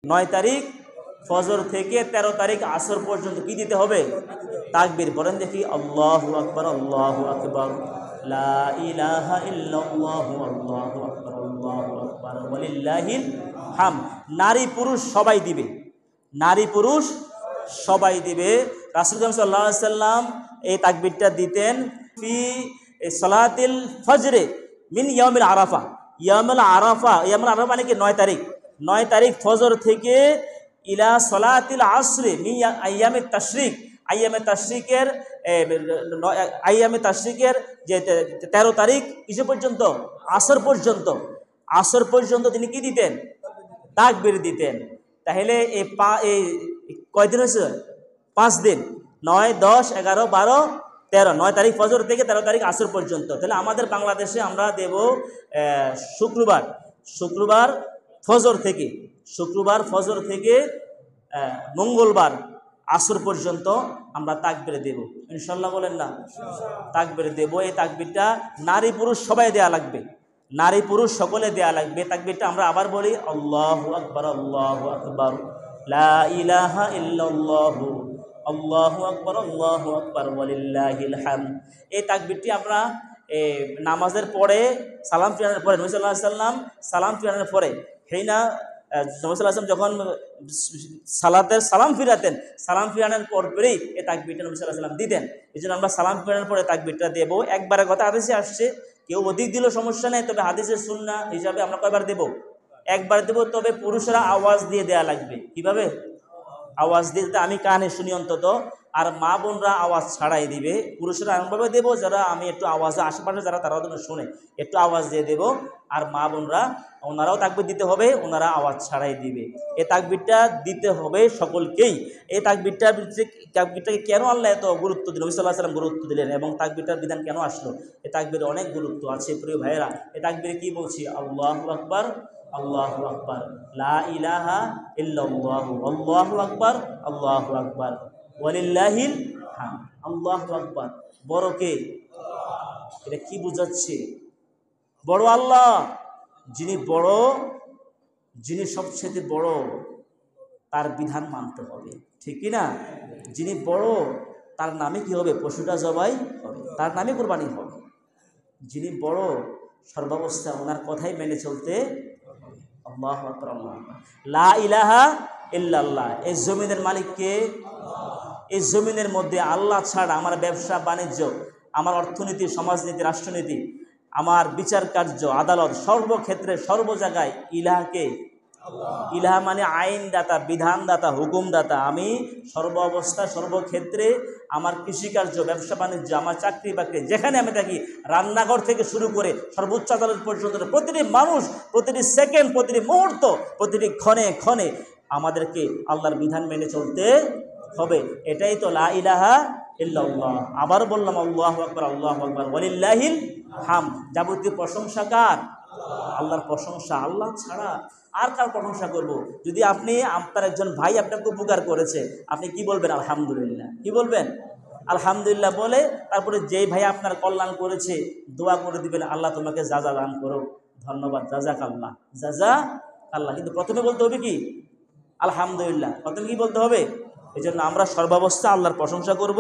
9 তারিখ ফজর থেকে 13 তারিখ আসর পর্যন্ত কি দিতে হবে? তাকবীর। বলেন দেখি, আল্লাহু আকবার, আল্লাহু আকবার, লা ইলাহা ইল্লাল্লাহু, আল্লাহু আকবার, আল্লাহু আকবার, ওয়ালিল্লাহিল হামদ। নারী পুরুষ সবাই দিবে, নারী পুরুষ সবাই দিবে। রাসূল সাল্লাল্লাহু আলাইহি সাল্লাম এই তাকবীরটা দিতেন ফি সালাতিল ফজরে মিন ইয়াউমিল আরাফা। ইয়াউমুল আরাফা, ইয়াউমুল আরাফা মানে কি 9 তারিখ, 9 তারিখ ফজর থেকে ইলা সলাতিল আসরে মিন আইয়ামে তাশরিক, আইয়ামে তাশরিকের আইয়ামে তাশরিকের যে 13 তারিখ কিসে পর্যন্ত? আসর পর্যন্ত। আসর পর্যন্ত তিনি কি দিতেন? তাকবীর দিতেন। তাহলে এই কয়দিন হয়েছে? 5 দিন, 9, 10, 11, 12, 13, 9 তারিখ ফজর থেকে 13 তারিখ আসর পর্যন্ত। তাহলে আমাদের বাংলাদেশে আমরা দেব শুক্রবার ফজর থেকে, শুক্রবার ফজর থেকে মঙ্গলবার আসর পর্যন্ত আমরা তাকবীর দেব ইনশাল্লাহ। বলেন না? তাকবীর দেব। এই তাকবীরটা নারী পুরুষ সবাই দেয়া লাগবে, নারী পুরুষ সকলে দেয়া লাগবে। তাকবীরটা আমরা আবার বলি, আল্লাহু আকবার, আল্লাহু আকবার, লা ইলাহা ইল্লাল্লাহু, আল্লাহু আকবার, আল্লাহু আকবার, ওয়ালিল্লাহিল হামদ। এই তাকবীরটি আমরা নামাজের পরে সালাম ফিরানোর পরে, নবী সাল্লাল্লাহু আলাইহি সাল্লাম সালাম ফিরানোর পরে, হেইনা নবী সাল্লাল্লাহু আলাইহি সাল্লাম যখন সালাতের সালাম ফিরাতেন, সালাম ফিরানোর পরেই এই তাকবীরটা নবী সাল্লাল্লাহু আলাইহি সাল্লাম দিতেন। এই জন্য আমরা সালাম ফিরানোর পরে তাকবীরটা দেব। একবারের কথা হাদিসে আসছে, কেউ অধিক দিলেও সমস্যা নেই, তবে হাদিসের সুন্নাহ হিসাবে আমরা কয়বার দেব? একবার দেব। তবে পুরুষরা আওয়াজ দিয়ে দেয়া লাগবে। কিভাবে? আওয়াজ দিতে আমি কানে শুনি অন্তত, আর মা বোনরা আওয়াজ ছাড়াই দিবে। পুরুষরা এমনভাবে দেবো যারা আমি একটু আওয়াজে আশেপাশে যারা তারাও যেন শুনে, একটু আওয়াজ দিয়ে দেব। আর মা বোনরা ওনারাও তাকবীর দিতে হবে, ওনারা আওয়াজ ছাড়াই দিবে। এই তাকবীরটা দিতে হবে সকলকেই। এই তাকবীরটাকে কেন আল্লাহ এত গুরুত্ব দিলেন, নবী সাল্লাল্লাহু আলাইহি ওয়াসাল্লাম গুরুত্ব দিলেন, এবং তাকবীরটার বিধান কেন আসলো? এই তাকবীরে অনেক গুরুত্ব আছে প্রিয় ভাইয়েরা। এই তাকবীরে কি বলছি? আল্লাহু আকবার, আল্লাহু আকবার, লা ইলাহা ইল্লাল্লাহু, আল্লাহু আকবার, আল্লাহু আকবার, ওয়ালিল্লাহিল হামদ। আল্লাহু আকবার, বড় কে? এটা কি বোঝাচ্ছে? বড় আল্লাহ। যিনি বড়, যিনি সবচেয়ে বড়, তার বিধান মানতে হবে, ঠিক কি না? যিনি বড় তার নামে কি হবে? পশুটা জবাই হবে, তার নামে কুরবানি হবে। যিনি বড় সর্বাবস্থা ওনার কথাই মেনে চলতে হবে। আল্লাহু আকবার, আল্লাহু আকবার, লা ইলাহা ইল্লাল্লাহ। এই জমিনের মালিক কে? এই জমিনের মধ্যে আল্লাহ ছাড়া আমার ব্যবসা বাণিজ্য, আমার অর্থনীতি, সমাজনীতি, রাষ্ট্রনীতি, আমার বিচার কার্য, আদালত, সর্বক্ষেত্রে সর্ব জায়গায় ইলাহকে, ইলাহা মানে আইনদাতা, বিধানদাতা, হুকুমদাতা। আমি সর্ব অবস্থা সর্বক্ষেত্রে আমার কৃষিকার্য, ব্যবসা বাণিজ্য, আমার চাকরি বাকরি, যেখানে আমি থাকি, রান্নাঘর থেকে শুরু করে সর্বোচ্চ আদালত পর্যন্ত, প্রতিটি মানুষ, প্রতিটি সেকেন্ড, প্রতিটি মুহূর্ত, প্রতিটি ক্ষণে ক্ষণে আমাদেরকে আল্লাহর বিধান মেনে চলতে হবে। এটাই তো লা ইলাহা ইল্লাল্লাহ। আবার বললাম, আল্লাহু আকবার, আল্লাহু আকবার, ওয়ালিল্লাহিল হামদ। যাবতীয় প্রশংসা কার? আল্লাহর প্রশংসা। আল্লাহ ছাড়া আর কার প্রশংসা করব? যদি আপনি, আপনার একজন ভাই আপনাকে উপকার করেছে, আপনি কি বলবেন? আলহামদুলিল্লাহ। কি বলবেন? আলহামদুলিল্লাহ বলে তারপরে যেই ভাই আপনার কল্যাণ করেছে দোয়া করে দিবেন, আল্লাহ তোমাকে যাজা দান করো, ধন্যবাদ, জাজাক আল্লাহ, জাজাক আল্লাহ। কিন্তু প্রথমে বলতে হবে কি? আলহামদুলিল্লাহ। প্রথমে কি বলতে হবে? এই জন্য আমরা সর্বাবস্থা আল্লাহর প্রশংসা করব।